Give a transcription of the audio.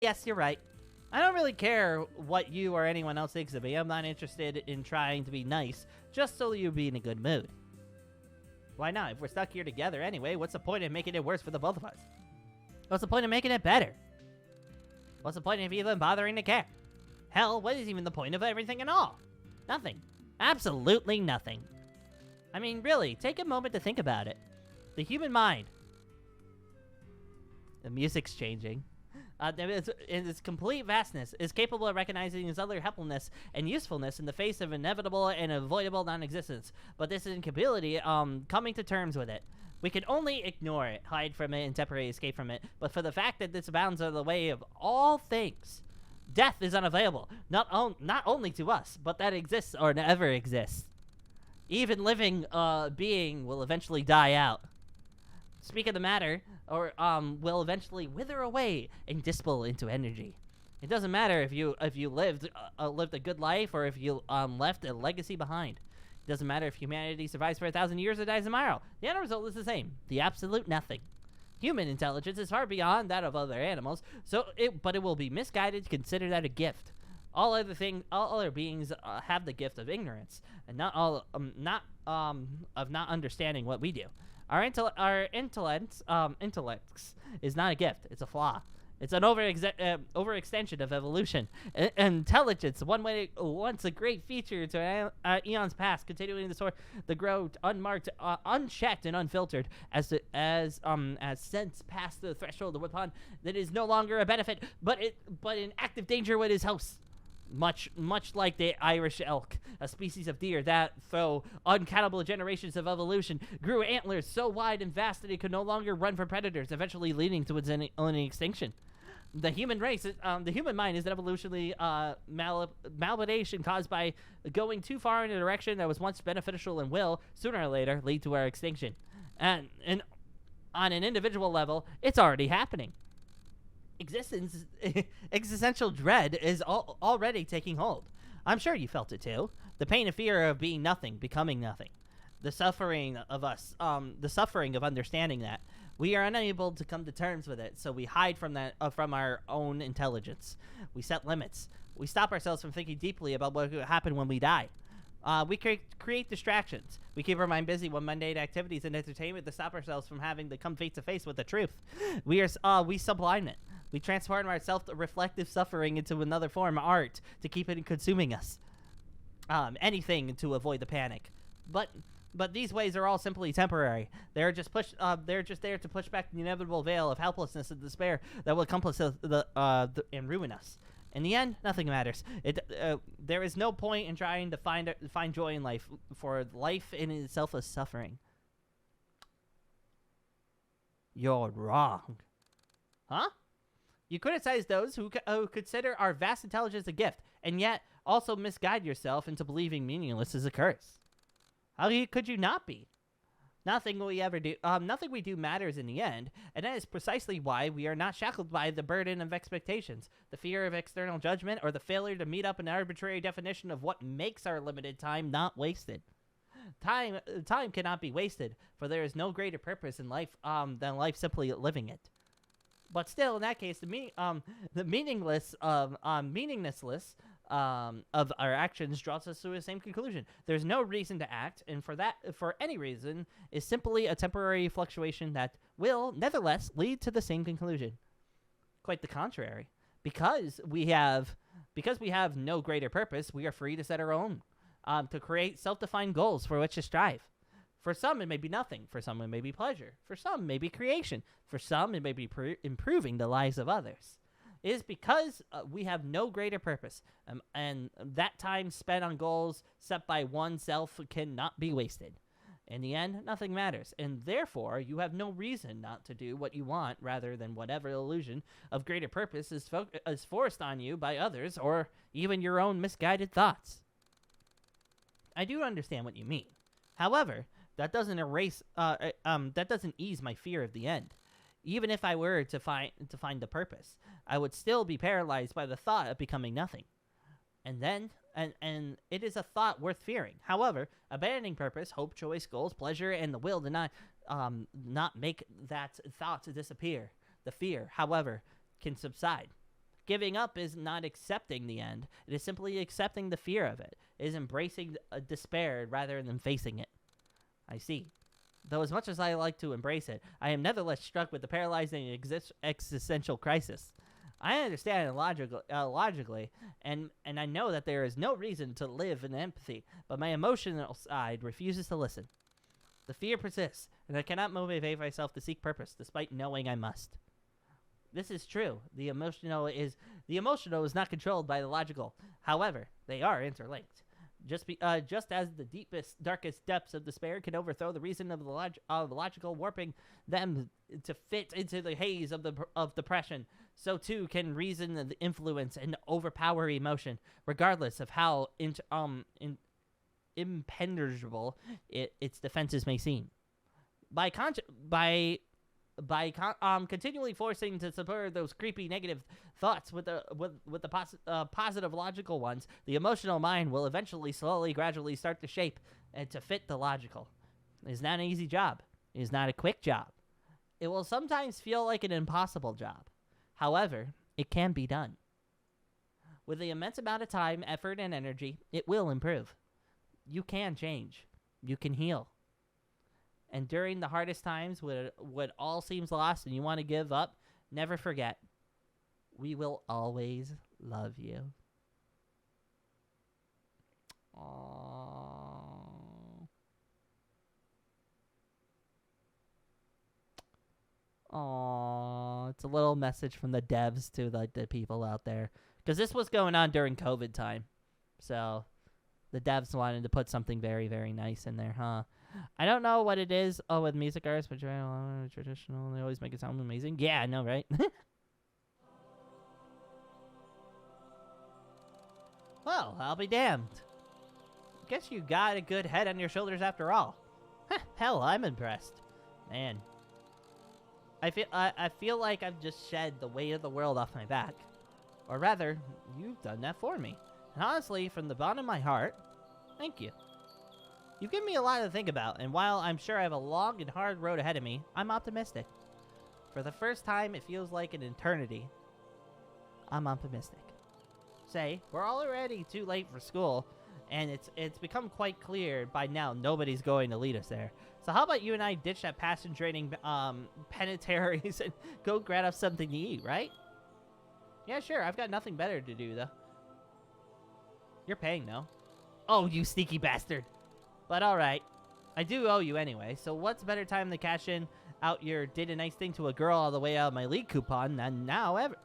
Yes, you're right. I don't really care what you or anyone else thinks of me. I'm not interested in trying to be nice just so you'll be in a good mood. Why not? If we're stuck here together anyway, what's the point of making it worse for the both of us? What's the point of making it better? What's the point of even bothering to care? Hell, what is even the point of everything at all? Nothing. Absolutely nothing. I mean, really, take a moment to think about it. The human mind. The music's changing. In its complete vastness, is capable of recognizing its utter helpfulness and usefulness in the face of inevitable and avoidable non-existence. But this incapability, coming to terms with it. We can only ignore it, hide from it, and temporarily escape from it. But for the fact that this bounds are the way of all things, death is unavailable, not only to us, but that exists or never exists. Even living being will eventually die out. Speak of the matter, or will eventually wither away and dispel into energy. It doesn't matter if you lived a good life or if you left a legacy behind. It doesn't matter if humanity survives for 1,000 years or dies tomorrow. The end result is the same: the absolute nothing. Human intelligence is far beyond that of other animals, but it will be misguided to consider that a gift. All other beings have the gift of ignorance, and not understanding what we do. Our intellects is not a gift; it's a flaw. It's an overextension of evolution. Intelligence, once a great feature to eons past, continuing the growth unmarked, unchecked, and unfiltered, as sense past the threshold of upon that is no longer a benefit, but in active danger with his hosts. Much like the Irish elk, a species of deer that, through uncountable generations of evolution, grew antlers so wide and vast that it could no longer run from predators, eventually leading to its own extinction. The human mind is an evolutionary malformation caused by going too far in a direction that was once beneficial and will, sooner or later, lead to our extinction. And on an individual level, it's already happening. Existential dread is already taking hold. I'm sure you felt it too. The pain and fear of being nothing, becoming nothing. The suffering of understanding that. We are unable to come to terms with it, so we hide from our own intelligence. We set limits. We stop ourselves from thinking deeply about what will happen when we die. We create distractions. We keep our mind busy with mundane activities and entertainment to stop ourselves from having to come face to face with the truth. We sublime it. We transform our self-reflective suffering into another form of art to keep it consuming us. Anything to avoid the panic. But these ways are all simply temporary. They're just there to push back the inevitable veil of helplessness and despair that will encompass and ruin us. In the end, nothing matters. There is no point in trying to find joy in life, for life in itself is suffering. You're wrong. Huh? You criticize those who consider our vast intelligence a gift, and yet also misguide yourself into believing meaningless is a curse. How could you not be? Nothing we do matters in the end, and that is precisely why we are not shackled by the burden of expectations, the fear of external judgment, or the failure to meet up an arbitrary definition of what makes our limited time not wasted. Time cannot be wasted, for there is no greater purpose in life than life simply living it. But still, in that case, the meaninglessness of our actions draws us to the same conclusion. There's no reason to act, and for any reason, is simply a temporary fluctuation that will, nevertheless, lead to the same conclusion. Quite the contrary. Because we have no greater purpose, we are free to set our own, to create self-defined goals for which to strive. For some, it may be nothing. For some, it may be pleasure. For some, it may be creation. For some, it may be improving the lives of others. It is because we have no greater purpose, and that time spent on goals set by oneself cannot be wasted. In the end, nothing matters, and therefore, you have no reason not to do what you want, rather than whatever illusion of greater purpose is forced on you by others, or even your own misguided thoughts. I do understand what you mean. However, that doesn't ease my fear of the end. Even if I were to find the purpose, I would still be paralyzed by the thought of becoming nothing. And it is a thought worth fearing. However, abandoning purpose, hope, choice, goals, pleasure, and the will to not make that thought to disappear. The fear, however, can subside. Giving up is not accepting the end. It is simply accepting the fear of it. It is embracing despair rather than facing it. I see. Though as much as I like to embrace it, I am nevertheless struck with the paralyzing existential crisis. I understand it logically, and I know that there is no reason to live in empathy, but my emotional side refuses to listen. The fear persists, and I cannot motivate myself to seek purpose, despite knowing I must. This is true. The emotional is not controlled by the logical. However, they are interlinked. Just as the deepest, darkest depths of despair can overthrow the reason of the logical, warping them to fit into the haze of depression, so too can reason influence and overpower emotion, regardless of how impenetrable its defenses may seem. By continually forcing to subvert those creepy negative thoughts with the positive logical ones, the emotional mind will eventually, slowly, gradually start to shape and to fit the logical. It is not an easy job. It is not a quick job. It will sometimes feel like an impossible job. However, it can be done. With the immense amount of time, effort, and energy, it will improve. You can change. You can heal. And during the hardest times, when all seems lost and you want to give up, never forget, we will always love you. Aww. It's a little message from the devs to the people out there. Because this was going on during COVID time. So the devs wanted to put something very, very nice in there, huh? I don't know what it is. Oh, with music artists, but traditional, they always make it sound amazing. Yeah, I know, right? Well, I'll be damned. Guess you got a good head on your shoulders after all. Hell, I'm impressed. Man. I feel like I've just shed the weight of the world off my back. Or rather, you've done that for me. And honestly, from the bottom of my heart, thank you. You've given me a lot to think about, and while I'm sure I have a long and hard road ahead of me, I'm optimistic. For the first time, it feels like an eternity. I'm optimistic. Say, we're already too late for school, and it's become quite clear by now nobody's going to lead us there. So how about you and I ditch that passion-draining penitentiaries and go grab us something to eat, right? Yeah, sure. I've got nothing better to do, though. You're paying, though. Oh, you sneaky bastard. But alright, I do owe you anyway, so what's a better time to cash in out your did a nice thing to a girl all the way out of my league coupon than now ever?